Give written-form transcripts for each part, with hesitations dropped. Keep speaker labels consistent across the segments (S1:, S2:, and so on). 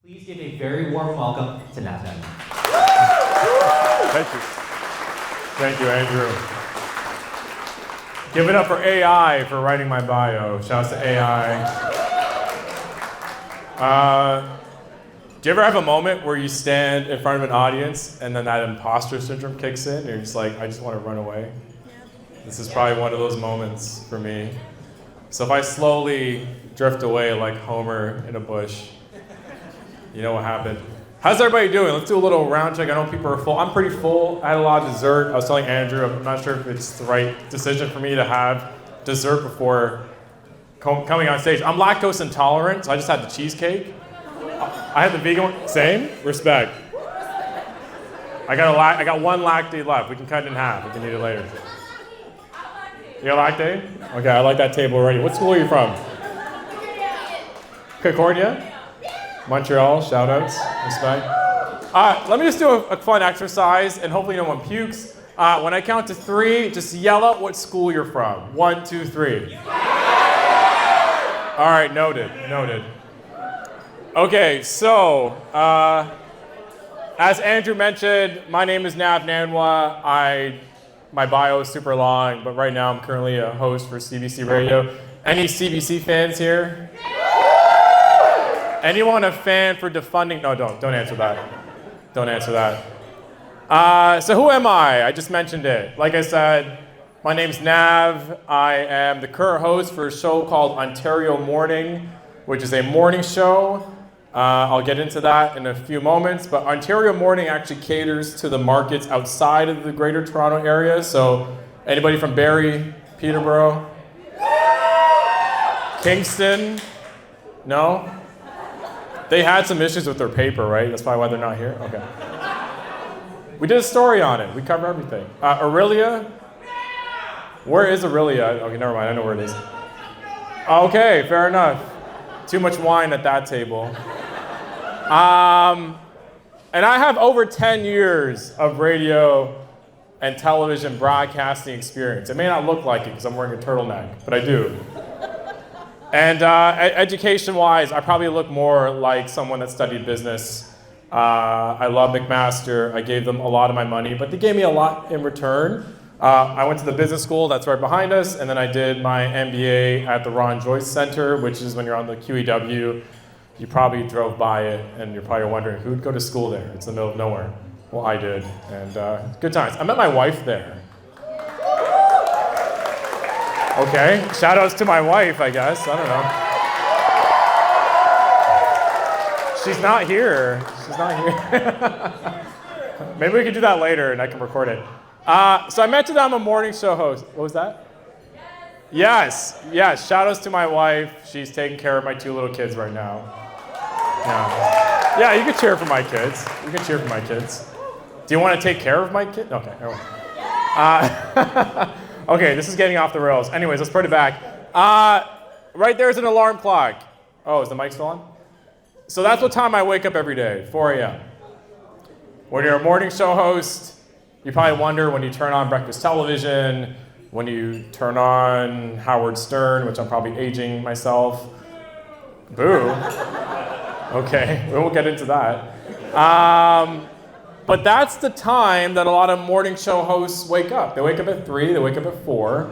S1: Please give a very warm welcome to Naveet Nanwa.
S2: Thank you. Thank you, Andrew. Give it up for AI for writing my bio. Shouts to AI. Do you ever have a moment where you stand in front of an audience and then that imposter syndrome kicks in and you're just like, I just want to run away? Yeah. This is probably one of those moments for me. So if I slowly drift away like Homer in a bush, you know what happened. How's everybody doing? Let's do a little round check. I know people are full. I'm pretty full. I had a lot of dessert. I was telling Andrew, I'm not sure if it's the right decision for me to have dessert before coming on stage. I'm lactose intolerant, so I just had the cheesecake. I had the vegan one. Same? Respect. I got one lactate left. We can cut it in half. We can eat it later. You got lactate? Okay, I like that table already. What school are you from? Concordia? Montreal, shout outs, respect. Let me just do a fun exercise and hopefully no one pukes. When I count to 3, just yell out what school you're from. 1, 2, 3. All right, noted. Okay, so as Andrew mentioned, my name is Naveet Nanwa. My bio is super long, but right now I'm currently a host for CBC Radio. Any CBC fans here? Anyone a fan for defunding? No, don't answer that. Don't answer that. So who am I? I just mentioned it. Like I said, my name's Nav. I am the current host for a show called Ontario Morning, which is a morning show. I'll get into that in a few moments, but Ontario Morning actually caters to the markets outside of the Greater Toronto area. So anybody from Barrie, Peterborough, Kingston? No? They had some issues with their paper, right? That's probably why they're not here? Okay. We did a story on it. We cover everything. Aurelia? Where is Aurelia? Okay, never mind. I know where it is. Okay, fair enough. Too much wine at that table. And I have over 10 years of radio and television broadcasting experience. It may not look like it because I'm wearing a turtleneck, but I do. And education-wise, I probably look more like someone that studied business. I love McMaster. I gave them a lot of my money, but they gave me a lot in return. I went to the business school, that's right behind us, and then I did my MBA at the Ron Joyce Center, which is when you're on the QEW. You probably drove by it, and you're probably wondering, who'd go to school there? It's in the middle of nowhere. Well, I did, and good times. I met my wife there. Okay, shout outs to my wife, I guess. I don't know. She's not here. Maybe we could do that later and I can record it. So I mentioned I'm a morning show host. What was that? Yes. Shout outs to my wife. She's taking care of my 2 little kids right now. Yeah, you can cheer for my kids. Do you want to take care of my kid? Okay, okay, this is getting off the rails. Anyways, let's put it back. Right there's an alarm clock. Oh, is the mic still on? So that's what time I wake up every day, 4 a.m. When you're a morning show host, you probably wonder when you turn on breakfast television, when you turn on Howard Stern, which I'm probably aging myself. Boo. Okay, we won't get into that. But that's the time that a lot of morning show hosts wake up. They wake up at 3, they wake up at 4,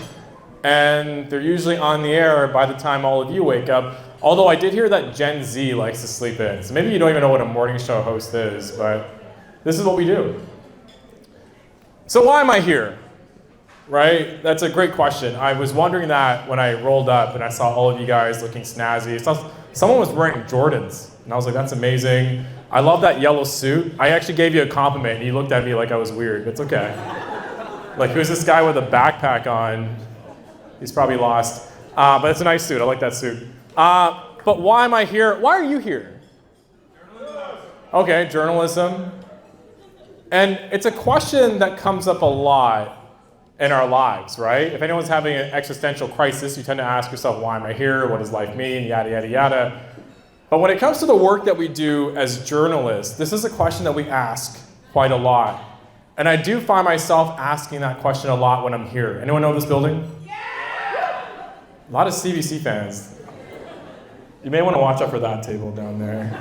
S2: and they're usually on the air by the time all of you wake up. Although I did hear that Gen Z likes to sleep in. So maybe you don't even know what a morning show host is, but this is what we do. So why am I here? Right? That's a great question. I was wondering that when I rolled up and I saw all of you guys looking snazzy. Someone was wearing Jordans, and I was like, that's amazing. I love that yellow suit. I actually gave you a compliment, and you looked at me like I was weird. It's okay. Like, who's this guy with a backpack on? He's probably lost. But it's a nice suit. I like that suit. But why am I here? Why are you here? Journalism. Okay, journalism. And it's a question that comes up a lot in our lives, right? If anyone's having an existential crisis, you tend to ask yourself, why am I here? What does life mean? Yada, yada, yada. But when it comes to the work that we do as journalists, this is a question that we ask quite a lot. And I do find myself asking that question a lot when I'm here. Anyone know this building? Yeah! A lot of CBC fans. You may want to watch out for that table down there.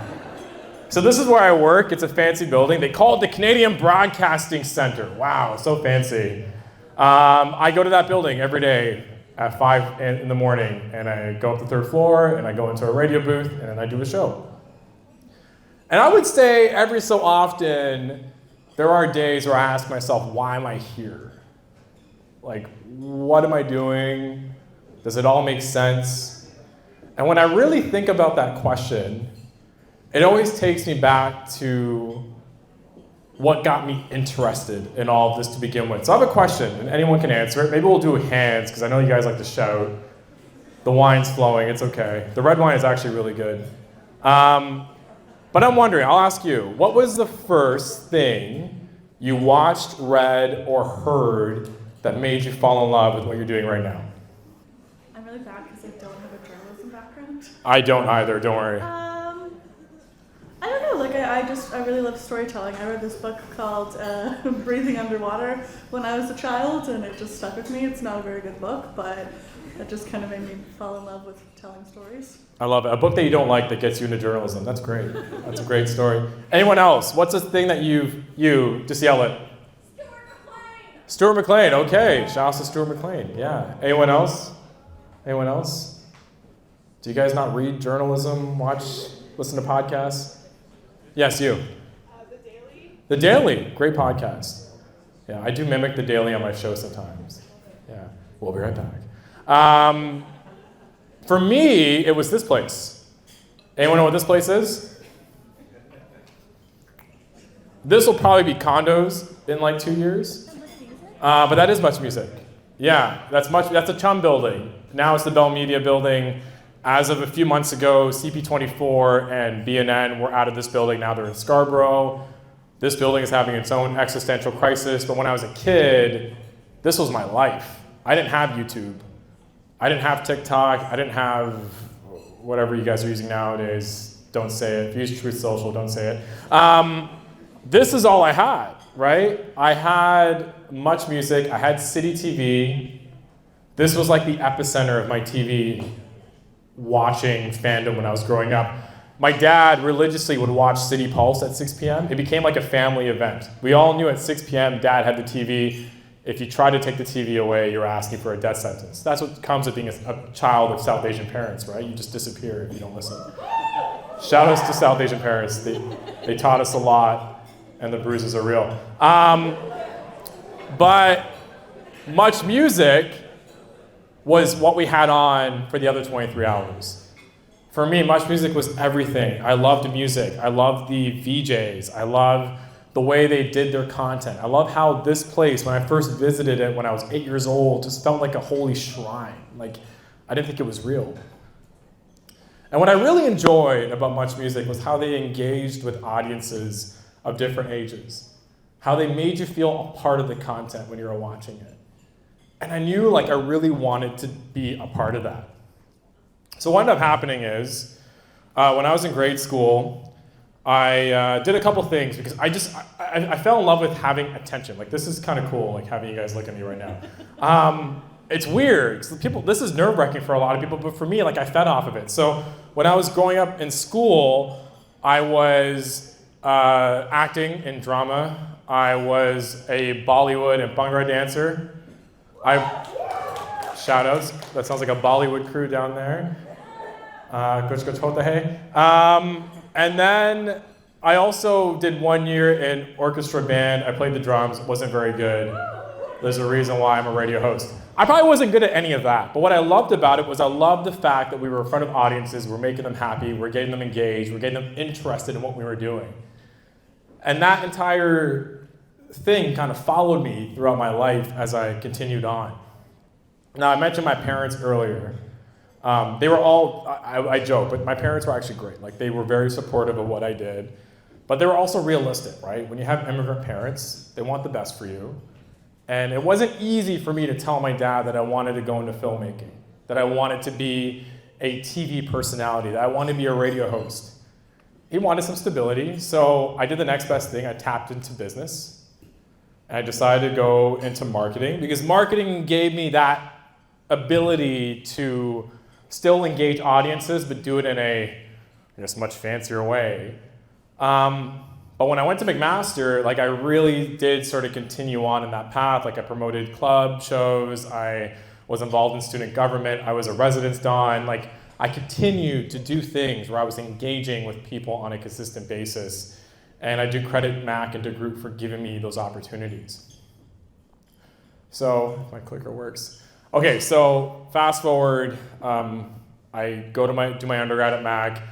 S2: So this is where I work. It's a fancy building. They call it the Canadian Broadcasting Center. Wow, so fancy. I go to that building every day at 5 in the morning, and I go up the third floor, and I go into a radio booth, and then I do a show. And I would say every so often, there are days where I ask myself, why am I here? Like, what am I doing? Does it all make sense? And when I really think about that question, it always takes me back to what got me interested in all of this to begin with. So I have a question, and anyone can answer it. Maybe we'll do hands, because I know you guys like to shout. The wine's flowing, it's okay. The red wine is actually really good. But I'm wondering, I'll ask you, what was the first thing you watched, read, or heard that made you fall in love with what you're doing right now?
S3: I'm really bad because I don't have a journalism background.
S2: I don't either, don't worry.
S3: I don't know, like I really love storytelling. I read this book called Breathing Underwater when I was a child, and it just stuck with me. It's not a very good book, but it just kind of made me fall in love with telling stories.
S2: I love it. A book that you don't like that gets you into journalism. That's great. That's a great story. Anyone else? What's the thing that just yell it? Stuart McLean, okay. Shout out to Stuart McLean, yeah. Anyone else? Anyone else? Do you guys not read journalism, listen to podcasts? Yes, you.
S3: The Daily.
S2: The Daily, great podcast. Yeah, I do mimic The Daily on my show sometimes. Yeah, we'll be right back. For me, it was this place. Anyone know what this place is? This will probably be condos in like 2 years. But that is Much Music. Yeah, that's a Chum building. Now it's the Bell Media building. As of a few months ago, CP24 and BNN were out of this building. Now they're in Scarborough. This building is having its own existential crisis. But when I was a kid, this was my life. I didn't have YouTube. I didn't have TikTok. I didn't have whatever you guys are using nowadays. Don't say it. If you use Truth Social, don't say it. This is all I had, right? I had Much Music. I had City TV. This was like the epicenter of my TV watching fandom when I was growing up. My dad religiously would watch City Pulse at 6 p.m. It became like a family event. We all knew at 6 p.m. Dad had the TV. If you tried to take the TV away, you're asking for a death sentence. That's what comes with being a child of South Asian parents, right? You just disappear if you don't listen. Shout outs to South Asian parents. They taught us a lot, and the bruises are real. But Much Music was what we had on for the other 23 hours. For me, Much Music was everything. I loved music. I loved the VJs. I loved the way they did their content. I love how this place, when I first visited it when I was 8 years old, just felt like a holy shrine. Like, I didn't think it was real. And what I really enjoyed about Much Music was how they engaged with audiences of different ages. How they made you feel a part of the content when you were watching it. And I knew I really wanted to be a part of that. So what ended up happening is, when I was in grade school, I did a couple things because I fell in love with having attention. This is kind of cool, having you guys look at me right now. It's weird, this is nerve-wracking for a lot of people, but for me, I fed off of it. So when I was growing up in school, I was acting in drama. I was a Bollywood and Bhangra dancer. Shout outs, that sounds like a Bollywood crew down there. Kuch kuch hota hai. And then I also did 1 year in orchestra band. I played the drums, wasn't very good. There's a reason why I'm a radio host. I probably wasn't good at any of that, but what I loved about it was I loved the fact that we were in front of audiences, we're making them happy, we're getting them engaged, we're getting them interested in what we were doing. And that entire thing kind of followed me throughout my life as I continued on. Now, I mentioned my parents earlier. They were all, I joke, but my parents were actually great. They were very supportive of what I did, but they were also realistic, right? When you have immigrant parents, they want the best for you. And it wasn't easy for me to tell my dad that I wanted to go into filmmaking, that I wanted to be a TV personality, that I wanted to be a radio host. He wanted some stability, so I did the next best thing. I tapped into business. And I decided to go into marketing because marketing gave me that ability to still engage audiences, but do it in a, much fancier way. But when I went to McMaster, like I really did sort of continue on in that path. Like I promoted club shows, I was involved in student government, I was a residence don. Like I continued to do things where I was engaging with people on a consistent basis. And I do credit Mac and DeGroot for giving me those opportunities. So if my clicker works. Okay, so fast forward, I go to do my undergrad at Mac,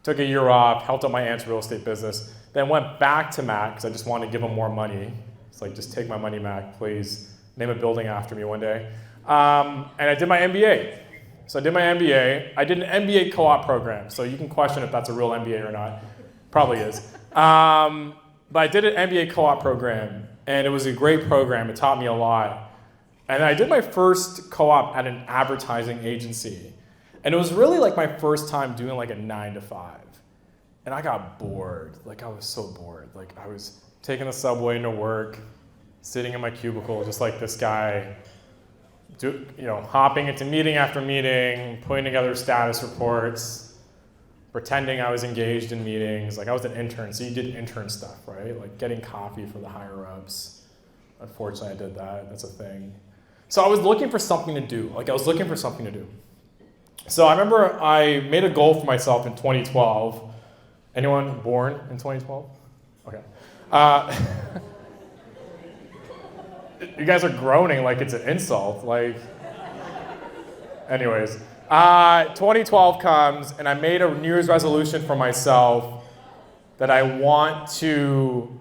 S2: took a year off, helped out my aunt's real estate business, then went back to Mac because I just wanted to give them more money. It's like, just take my money, Mac, please. Name a building after me one day. And I did my MBA. So I did my MBA. I did an MBA co-op program. So you can question if that's a real MBA or not. Probably is. But I did an MBA co-op program, and it was a great program. It taught me a lot. And I did my first co-op at an advertising agency. And it was really like my first time doing like a 9 to 5. And I got bored. Like I was so bored. Like I was taking the subway into work, sitting in my cubicle, just like this guy, hopping into meeting after meeting, putting together status reports, pretending I was engaged in meetings. Like I was an intern, so you did intern stuff, right? Like getting coffee for the higher ups. Unfortunately, I did that. That's a thing. So I was looking for something to do. So I remember I made a goal for myself in 2012. Anyone born in 2012? Okay. You guys are groaning like it's an insult. Like, anyways. 2012 comes, and I made a New Year's resolution for myself that I want to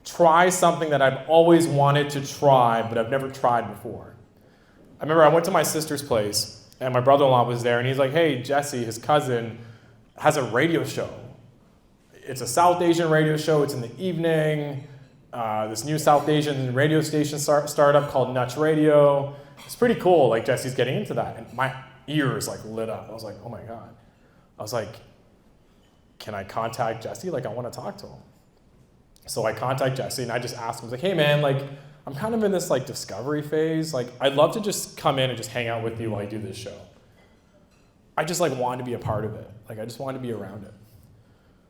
S2: try something that I've always wanted to try, but I've never tried before. I remember I went to my sister's place, and my brother-in-law was there, and he's like, hey, Jesse, his cousin, has a radio show. It's a South Asian radio show. It's in the evening. This new South Asian radio station startup called Nuts Radio. It's pretty cool. Like Jesse's getting into that, and my ears like lit up. I was like, oh my god. I was like, can I contact Jesse? Like I want to talk to him. So I contact Jesse, and I just asked him, I was like, hey man, like I'm kind of in this like discovery phase. Like I'd love to just come in and just hang out with you while I do this show. I just like wanted to be a part of it. Like I just wanted to be around it.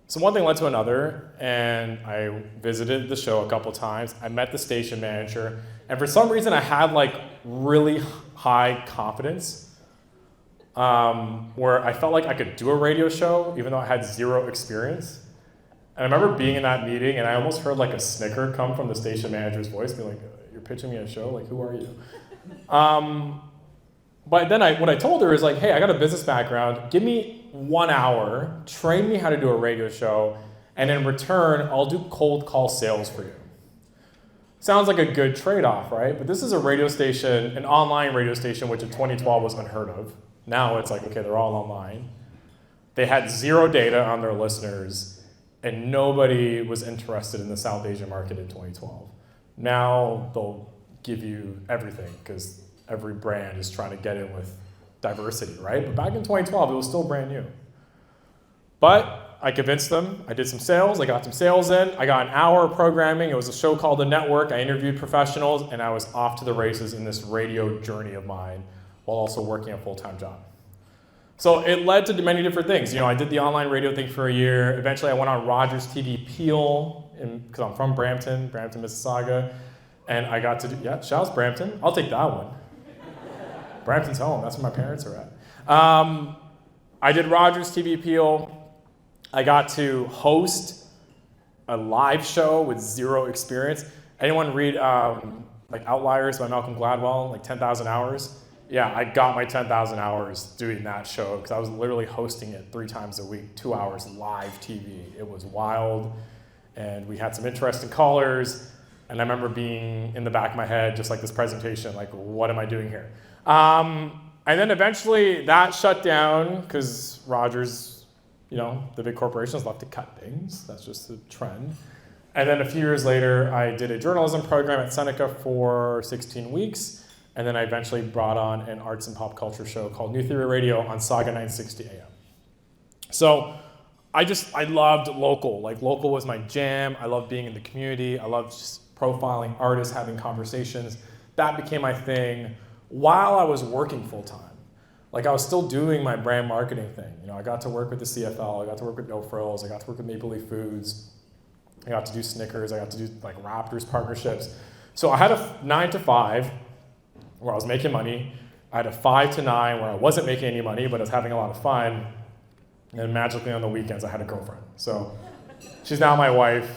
S2: So one thing led to another, and I visited the show a couple times. I met the station manager, and for some reason I had like really high confidence where I felt like I could do a radio show even though I had zero experience. And I remember being in that meeting, and I almost heard like a snicker come from the station manager's voice, being like, you're pitching me a show? Like, who are you? But then what I told her is like, hey, I got a business background. Give me 1 hour, train me how to do a radio show, and in return, I'll do cold call sales for you. Sounds like a good trade-off, right? But this is a radio station, an online radio station, which in 2012 was unheard of. Now it's like, okay, they're all online. They had zero data on their listeners, and nobody was interested in the South Asian market in 2012. Now they'll give you everything, because every brand is trying to get in with diversity, right? But back in 2012, it was still brand new. But I convinced them. I did some sales. I got some sales in. I got an hour of programming. It was a show called The Network. I interviewed professionals, and I was off to the races in this radio journey of mine while also working a full-time job. So it led to many different things. I did the online radio thing for a year. Eventually, I went on Rogers TV Peel, because I'm from Brampton, Mississauga, and I got to do, shouts Brampton. I'll take that one. Brampton's home, that's where my parents are at. I did Rogers TV Peel. I got to host a live show with zero experience. Anyone read like Outliers by Malcolm Gladwell, like 10,000 hours? Yeah, I got my 10,000 hours doing that show because I was literally hosting it 3 times a week, 2 hours live TV. It was wild, and we had some interesting callers, and I remember being in the back of my head, just like this presentation, like, what am I doing here? And then eventually that shut down because Rogers, the big corporations love to cut things. That's just the trend. And then a few years later, I did a journalism program at Seneca for 16 weeks. And then I eventually brought on an arts and pop culture show called New Theory Radio on Saga 960 AM. So I loved local. Like local was my jam. I loved being in the community. I loved just profiling artists, having conversations. That became my thing while I was working full time. Like I was still doing my brand marketing thing. I got to work with the CFL, I got to work with No Frills, I got to work with Maple Leaf Foods. I got to do Snickers. I got to do like Raptors partnerships. So I had a 9 to 5 where I was making money. I had a 5 to 9 where I wasn't making any money, but I was having a lot of fun. And magically on the weekends, I had a girlfriend. So she's now my wife.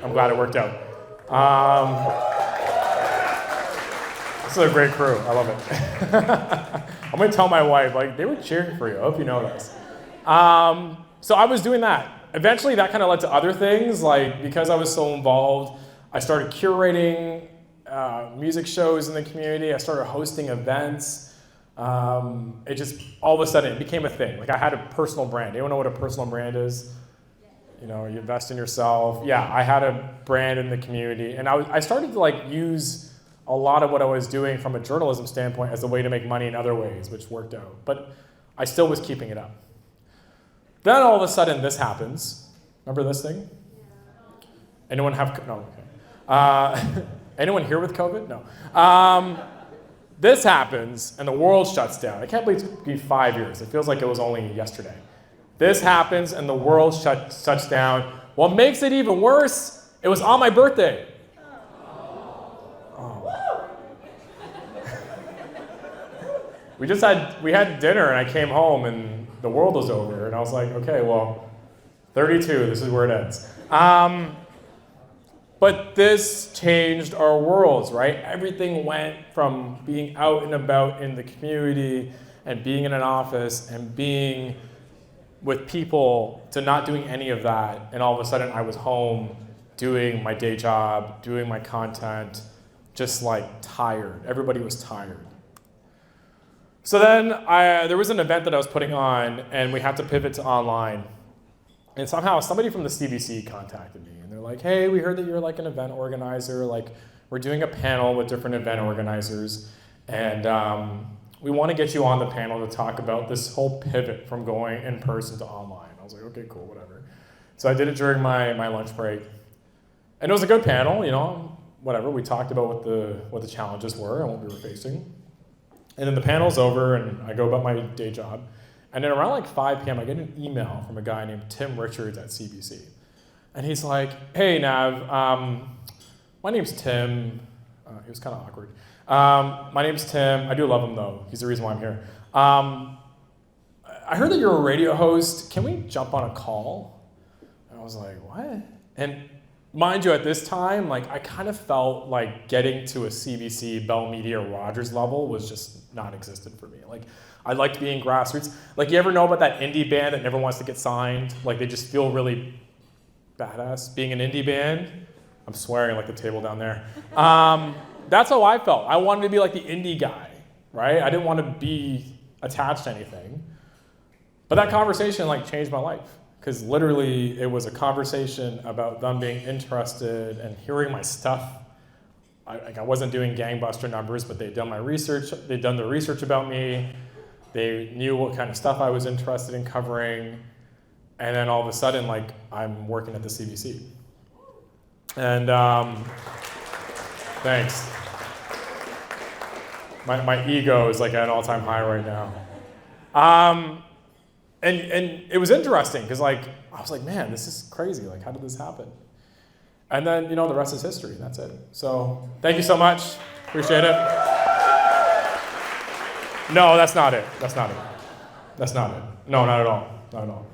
S2: I'm glad it worked out. This is a great crew. I love it. I'm going to tell my wife, like, they were cheering for you. I hope you know this. So I was doing that. Eventually, that kind of led to other things. Like, because I was so involved, I started curating music shows in the community. I started hosting events. It just, all of a sudden, it became a thing. Like, I had a personal brand. Anyone know what a personal brand is? You know, you invest in yourself. Yeah, I had a brand in the community. And I started to, like, use a lot of what I was doing from a journalism standpoint as a way to make money in other ways, which worked out. But I still was keeping it up. Then all of a sudden, this happens. Remember this thing? Yeah. Anyone have, no, okay. Anyone here with COVID? No. This happens, and the world shuts down. I can't believe it's been 5 years. It feels like it was only yesterday. This happens, and the world shuts down. What makes it even worse, it was on my birthday. We had dinner, and I came home, and the world was over, and I was like, okay, well, 32, this is where it ends. But this changed our worlds, right? Everything went from being out and about in the community and being in an office and being with people to not doing any of that, and all of a sudden I was home doing my day job, doing my content, just like tired. Everybody was tired. So then there was an event that I was putting on, and we had to pivot to online. And somehow somebody from the CBC contacted me, and they're like, hey, we heard that you're like an event organizer. Like, we're doing a panel with different event organizers, and we want to get you on the panel to talk about this whole pivot from going in person to online. I was like, okay, cool, whatever. So I did it during my lunch break. And it was a good panel, you know, whatever. We talked about what the challenges were and what we were facing. And then the panel's over, and I go about my day job. And then around like 5 p.m., I get an email from a guy named Tim Richards at CBC. And he's like, hey, Nav, my name's Tim. He was kind of awkward. My name's Tim. I do love him, though. He's the reason why I'm here. I heard that you're a radio host. Can we jump on a call? And I was like, what? And mind you, at this time, like, I kind of felt like getting to a CBC, Bell Media, Rogers level was just non-existent for me. Like, I liked being grassroots. Like, you ever know about that indie band that never wants to get signed? Like, they just feel really badass being an indie band. I'm swearing like the table down there. That's how I felt. I wanted to be like the indie guy, right? I didn't want to be attached to anything. But that conversation like changed my life, because literally it was a conversation about them being interested and hearing my stuff. I wasn't doing gangbuster numbers, but they'd done my research. They'd done the research about me. They knew what kind of stuff I was interested in covering. And then all of a sudden, like, I'm working at the CBC. And thanks. My ego is like at an all-time high right now. And it was interesting, because like, I was like, man, this is crazy. Like, how did this happen? And then, you know, the rest is history. That's it. So thank you so much. Appreciate it. No, that's not it. That's not it. That's not it. No, not at all. Not at all.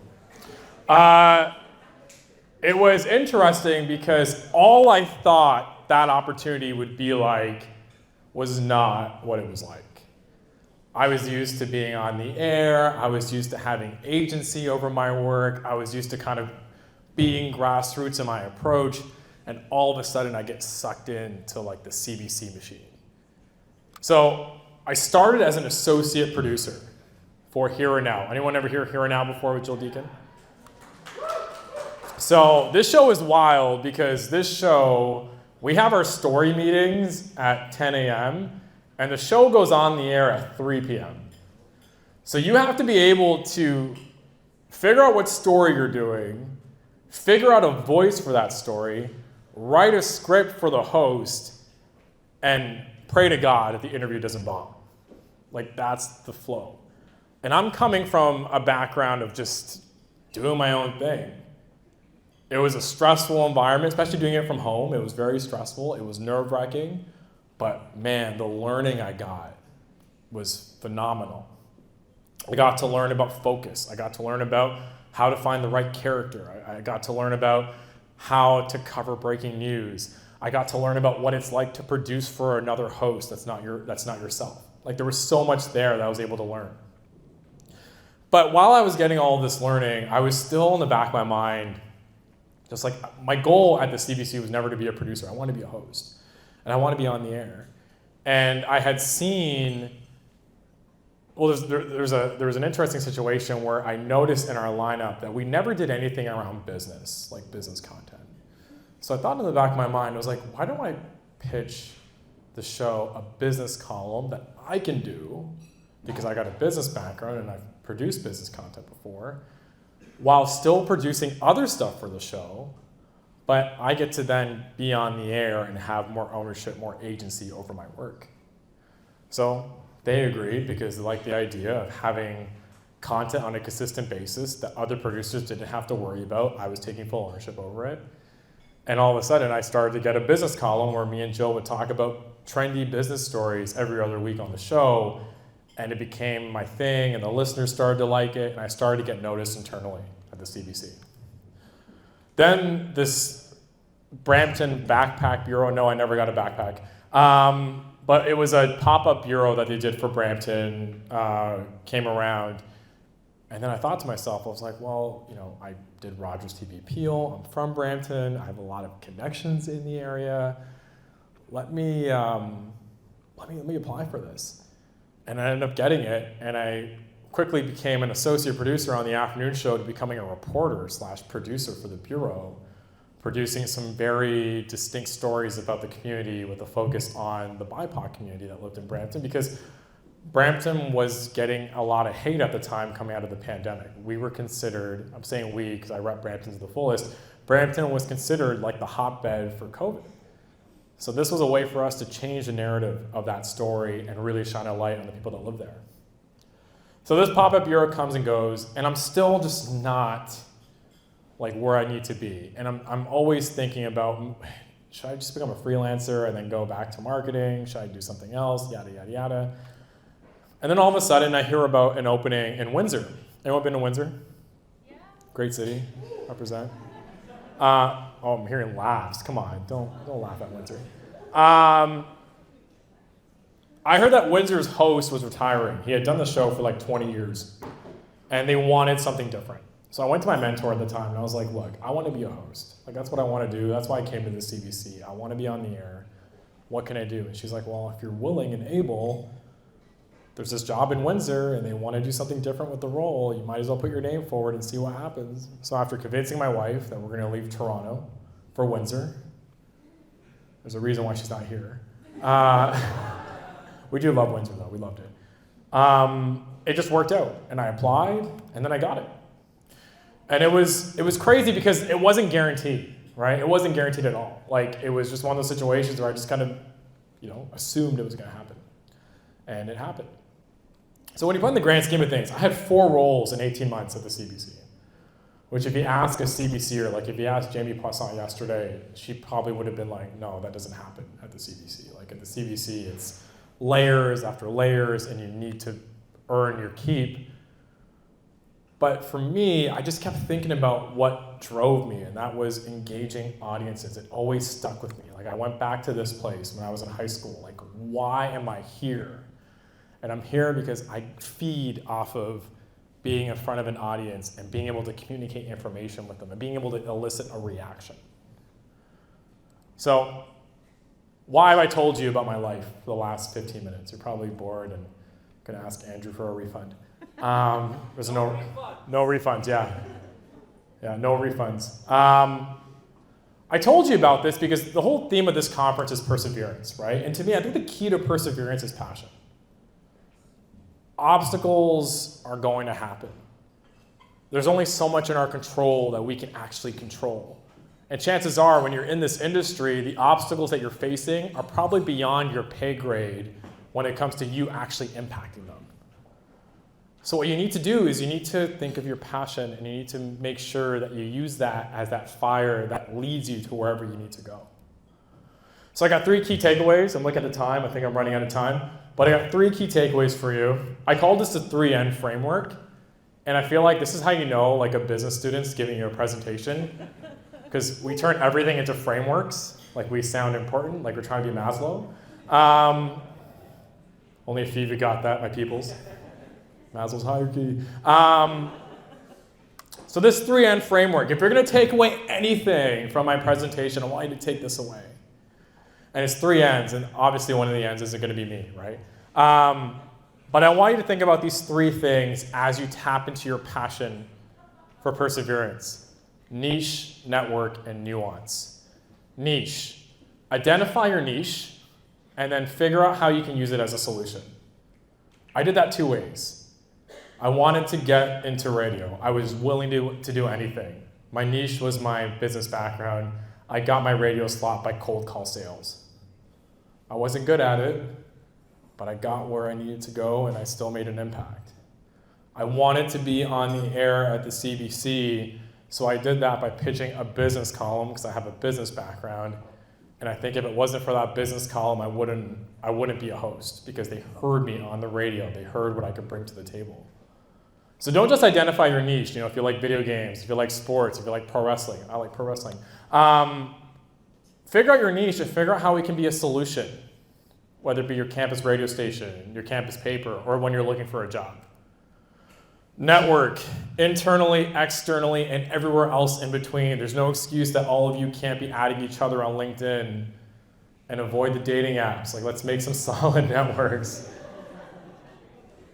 S2: It was interesting because all I thought that opportunity would be like was not what it was like. I was used to being on the air. I was used to having agency over my work. I was used to kind of being grassroots in my approach. And all of a sudden I get sucked into like the CBC machine. So I started as an associate producer for Here and Now. Anyone ever hear Here and Now before with Jill Deacon? So this show is wild, because this show, we have our story meetings at 10 a.m. and the show goes on the air at 3 p.m. So you have to be able to figure out what story you're doing, figure out a voice for that story, write a script for the host, and pray to God if the interview doesn't bomb. Like, that's the flow. And I'm coming from a background of just doing my own thing. It was a stressful environment, especially doing it from home. It was very stressful. It was nerve-wracking. But man, the learning I got was phenomenal. I got to learn about focus. I got to learn about how to find the right character. I got to learn about how to cover breaking news. I got to learn about what it's like to produce for another host that's not yourself. Like, there was so much there that I was able to learn. But while I was getting all of this learning, I was still in the back of my mind, just like, my goal at the CBC was never to be a producer. I wanted to be a host, and I want to be on the air. And I had seen, well, there was an interesting situation where I noticed in our lineup that we never did anything around business, like business content. So I thought in the back of my mind, I was like, why don't I pitch the show a business column that I can do, because I got a business background and I've produced business content before, while still producing other stuff for the show, but I get to then be on the air and have more ownership, more agency over my work. So they agreed, because they liked the idea of having content on a consistent basis that other producers didn't have to worry about. I was taking full ownership over it. And all of a sudden, I started to get a business column where me and Jill would talk about trendy business stories every other week on the show. And it became my thing, and the listeners started to like it, and I started to get noticed internally at the CBC. Then this Brampton backpack bureau, no, I never got a backpack, but it was a pop-up bureau that they did for Brampton, came around. And then I thought to myself, I was like, well, I did Rogers TV Peel. I'm from Brampton. I have a lot of connections in the area. Let me apply for this. And I ended up getting it, and I quickly became an associate producer on the afternoon show to becoming a reporter/producer for the bureau, producing some very distinct stories about the community with a focus on the BIPOC community that lived in Brampton, because Brampton was getting a lot of hate at the time coming out of the pandemic. We were considered, I'm saying we because I rep Brampton to the fullest, Brampton was considered like the hotbed for COVID. So this was a way for us to change the narrative of that story and really shine a light on the people that live there. So this pop-up bureau comes and goes, and I'm still just not like where I need to be. And I'm always thinking about, should I just become a freelancer and then go back to marketing? Should I do something else? Yada, yada, yada. And then all of a sudden, I hear about an opening in Windsor. Anyone been to Windsor? Yeah. Great city. Represent. I'm hearing laughs. Come on, don't laugh at Windsor. I heard that Windsor's host was retiring. He had done the show for like 20 years, and they wanted something different. So I went to my mentor at the time, and I was like, look, I want to be a host. Like, that's what I want to do. That's why I came to the CBC. I want to be on the air. What can I do? And she's like, well, if you're willing and able, there's this job in Windsor, and they want to do something different with the role. You might as well put your name forward and see what happens. So after convincing my wife that we're going to leave Toronto for Windsor, there's a reason why she's not here. We do love Windsor, though. We loved it. It just worked out, and I applied, and then I got it. And it was crazy because it wasn't guaranteed, right? It wasn't guaranteed at all. Like, it was just one of those situations where I just kind of, assumed it was going to happen, and it happened. So when you put in the grand scheme of things, I had 4 roles in 18 months at the CBC, which if you ask a CBCer, like if you asked Jamie Poisson yesterday, she probably would have been like, no, that doesn't happen at the CBC. Like at the CBC, it's layers after layers, and you need to earn your keep. But for me, I just kept thinking about what drove me, and that was engaging audiences. It always stuck with me. Like I went back to this place when I was in high school. Like, why am I here? And I'm here because I feed off of being in front of an audience and being able to communicate information with them and being able to elicit a reaction. So why have I told you about my life for the last 15 minutes? You're probably bored and going to ask Andrew for a refund. There's no refunds, yeah. Yeah, no refunds. I told you about this because the whole theme of this conference is perseverance, right? And to me, I think the key to perseverance is passion. Obstacles are going to happen. There's only so much in our control that we can actually control. And chances are, when you're in this industry, the obstacles that you're facing are probably beyond your pay grade when it comes to you actually impacting them. So what you need to do is you need to think of your passion, and you need to make sure that you use that as that fire that leads you to wherever you need to go. So I got 3 key takeaways. I'm looking at the time. I think I'm running out of time. But I got 3 key takeaways for you. I call this the 3N framework. And I feel like this is how you know like a business student's giving you a presentation. Because we turn everything into frameworks. Like we sound important, like we're trying to be Maslow. Only a few of you got that, my peoples. Maslow's hierarchy. So this 3N framework, if you're going to take away anything from my presentation, I want you to take this away. And it's 3 N's, and obviously one of the N's isn't going to be me, right? But I want you to think about these 3 things as you tap into your passion for perseverance. Niche, network, and nuance. Niche. Identify your niche, and then figure out how you can use it as a solution. I did that 2 ways. I wanted to get into radio. I was willing to do anything. My niche was my business background. I got my radio slot by cold call sales. I wasn't good at it, but I got where I needed to go, and I still made an impact. I wanted to be on the air at the CBC, so I did that by pitching a business column because I have a business background. And I think if it wasn't for that business column, I wouldn't be a host because they heard me on the radio. They heard what I could bring to the table. So don't just identify your niche. If you like video games, if you like sports, if you like pro wrestling. I like pro wrestling. Figure out your niche and figure out how it can be a solution, whether it be your campus radio station, your campus paper, or when you're looking for a job. Network, internally, externally, and everywhere else in between. There's no excuse that all of you can't be adding each other on LinkedIn, and avoid the dating apps. Like, let's make some solid networks.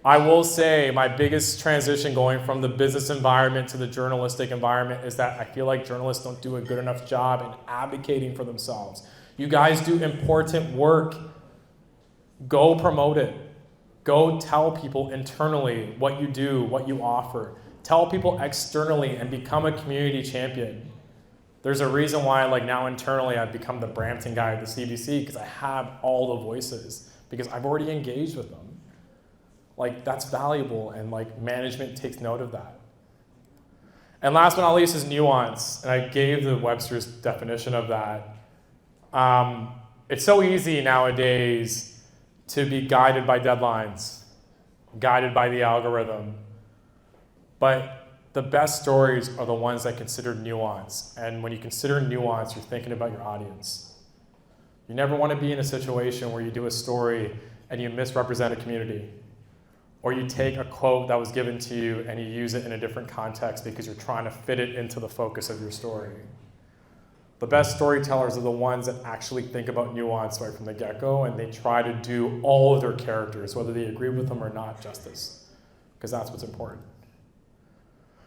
S2: I will say my biggest transition going from the business environment to the journalistic environment is that I feel like journalists don't do a good enough job in advocating for themselves. You guys do important work. Go promote it. Go tell people internally what you do, what you offer. Tell people externally and become a community champion. There's a reason why now internally I've become the Brampton guy at the CBC because I have all the voices because I've already engaged with them. That's valuable, and management takes note of that. And last but not least is nuance, and I gave the Webster's definition of that. It's so easy nowadays to be guided by deadlines, guided by the algorithm, but the best stories are the ones that consider nuance, and when you consider nuance, you're thinking about your audience. You never want to be in a situation where you do a story and you misrepresent a community. Or you take a quote that was given to you and you use it in a different context because you're trying to fit it into the focus of your story. The best storytellers are the ones that actually think about nuance right from the get-go, and they try to do all of their characters, whether they agree with them or not, justice, because that's what's important.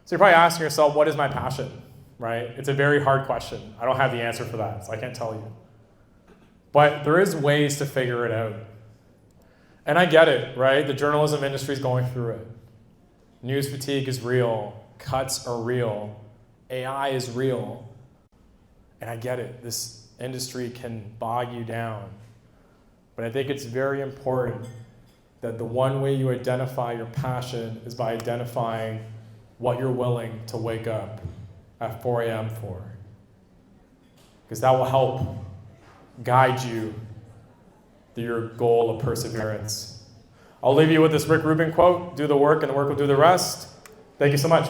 S2: So you're probably asking yourself, what is my passion, right? It's a very hard question. I don't have the answer for that, so I can't tell you. But there is ways to figure it out. And I get it, right? The journalism industry is going through it. News fatigue is real. Cuts are real. AI is real. And I get it. This industry can bog you down. But I think it's very important that the one way you identify your passion is by identifying what you're willing to wake up at 4 a.m. for. Because that will help guide you to your goal of perseverance. I'll leave you with this Rick Rubin quote, do the work and the work will do the rest. Thank you so much.